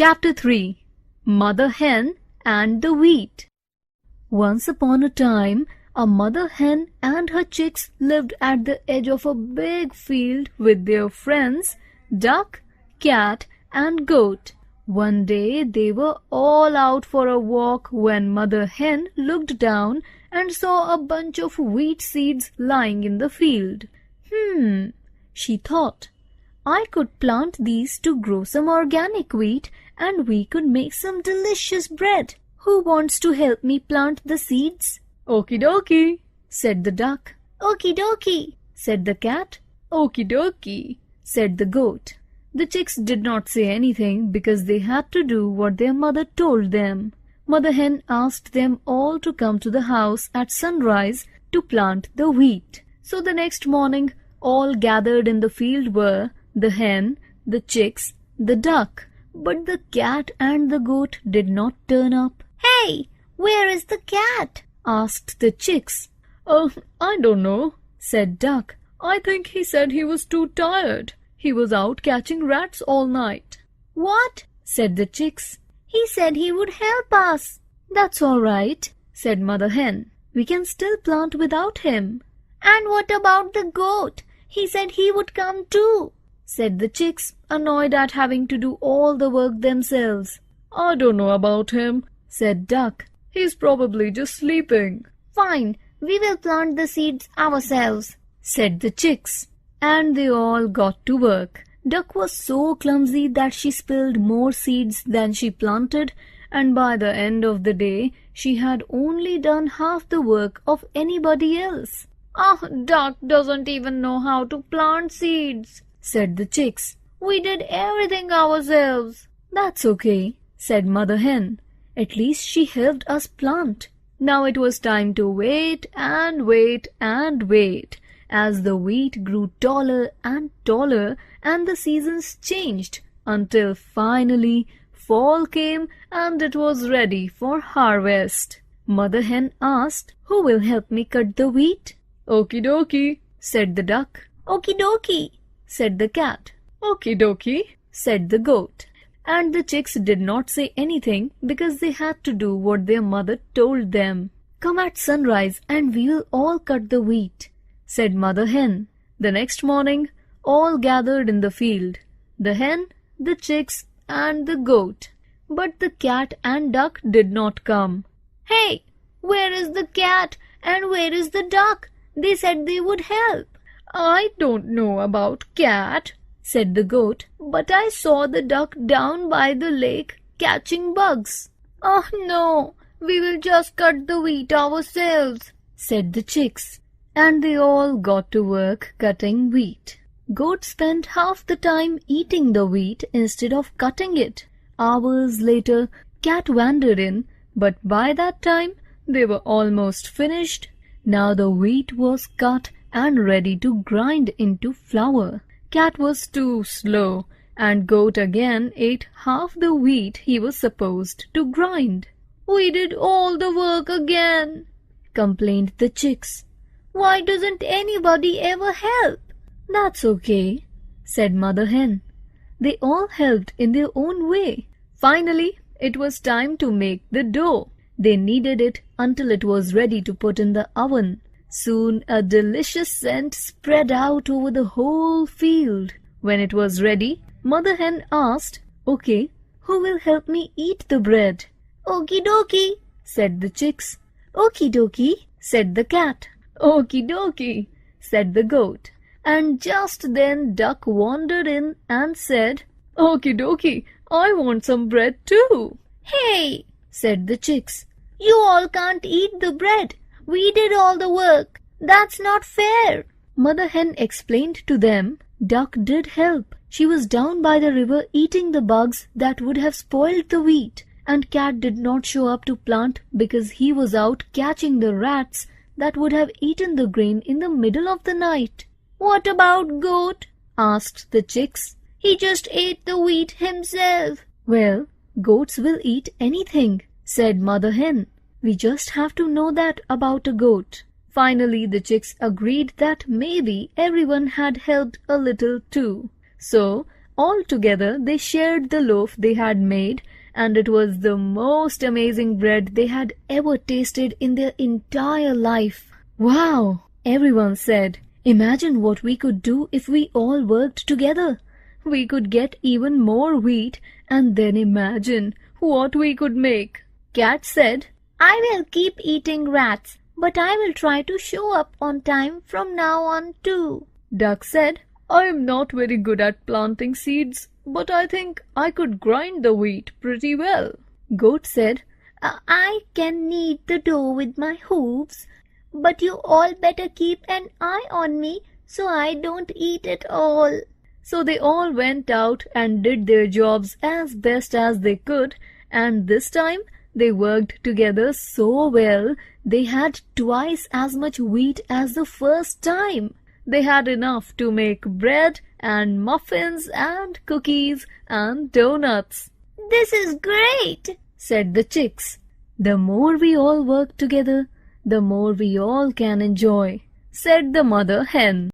Chapter 3 Mother Hen and the Wheat. Once upon a time, a mother hen and her chicks lived at the edge of a big field with their friends, duck, cat, and goat. One day they were all out for a walk when Mother Hen looked down and saw a bunch of wheat seeds lying in the field. She thought, I could plant these to grow some organic wheat and we could make some delicious bread. Who wants to help me plant the seeds? Okie dokie, said the duck. Okie dokie, said the cat. Okie dokie, said the goat. The chicks did not say anything because they had to do what their mother told them. Mother Hen asked them all to come to the house at sunrise to plant the wheat. So the next morning, all gathered in the field were the hen, the chicks, the duck. But the cat and the goat did not turn up. Hey, where is the cat? Asked the chicks. I don't know, said duck. I think he said he was too tired. He was out catching rats all night. What? Said the chicks. He said he would help us. That's all right, said Mother Hen. We can still plant without him. And what about the goat? He said he would come too, said the chicks, annoyed at having to do all the work themselves. I don't know about him, said duck. He's probably just sleeping. Fine, we will plant the seeds ourselves, said the chicks. And they all got to work. Duck was so clumsy that she spilled more seeds than she planted, and by the end of the day she had only done half the work of anybody else. Duck doesn't even know how to plant seeds, said the chicks. We did everything ourselves. That's okay, said Mother Hen. At least she helped us plant. Now it was time to wait and wait and wait as the wheat grew taller and taller and the seasons changed until finally fall came and it was ready for harvest. Mother Hen asked, Who will help me cut the wheat? Okie dokie, said the duck. Okie dokie, said the cat. Okie dokie, said the goat. And the chicks did not say anything because they had to do what their mother told them. Come at sunrise and we will all cut the wheat, said Mother Hen. The next morning, all gathered in the field. The hen, the chicks, and the goat. But the cat and duck did not come. Hey, where is the cat and where is the duck? They said they would help. I don't know about cat, said the goat, but I saw the duck down by the lake catching bugs. Oh no, we will just cut the wheat ourselves, said the chicks. And they all got to work cutting wheat. Goat spent half the time eating the wheat instead of cutting it. Hours later, cat wandered in, but by that time they were almost finished. Now the wheat was cut and ready to grind into flour. Cat was too slow, and goat again ate half the wheat he was supposed to grind. We did all the work again, complained the chicks. Why doesn't anybody ever help? That's okay, said Mother Hen. They all helped in their own way. Finally, it was time to make the dough. They kneaded it until it was ready to put in the oven. Soon a delicious scent spread out over the whole field. When it was ready, Mother Hen asked, Okay, who will help me eat the bread? Okie dokie, said the chicks. Okie dokie, said the cat. Okie dokie, said the goat. And just then Duck wandered in and said, Okie dokie, I want some bread too. Hey, said the chicks. You all can't eat the bread. We did all the work. That's not fair. Mother Hen explained to them, Duck did help. She was down by the river eating the bugs that would have spoiled the wheat. And Cat did not show up to plant because he was out catching the rats that would have eaten the grain in the middle of the night. What about Goat? Asked the chicks. He just ate the wheat himself. Well, goats will eat anything, said Mother Hen. We just have to know that about a goat. Finally, the chicks agreed that maybe everyone had helped a little too. So, All together they shared the loaf they had made, and it was the most amazing bread they had ever tasted in their entire life. "Wow!" everyone said. "Imagine what we could do if we all worked together. We could get even more wheat, and then imagine what we could make." Cat said, I will keep eating rats, but I will try to show up on time from now on too. Duck said, I am not very good at planting seeds, but I think I could grind the wheat pretty well. Goat said, I can knead the dough with my hooves, but you all better keep an eye on me so I don't eat it all. So they all went out and did their jobs as best as they could, and this time they worked together so well they had twice as much wheat as the first time. They had enough to make bread and muffins and cookies and donuts. This is great, said the chicks. The more we all work together, the more we all can enjoy, said the mother hen.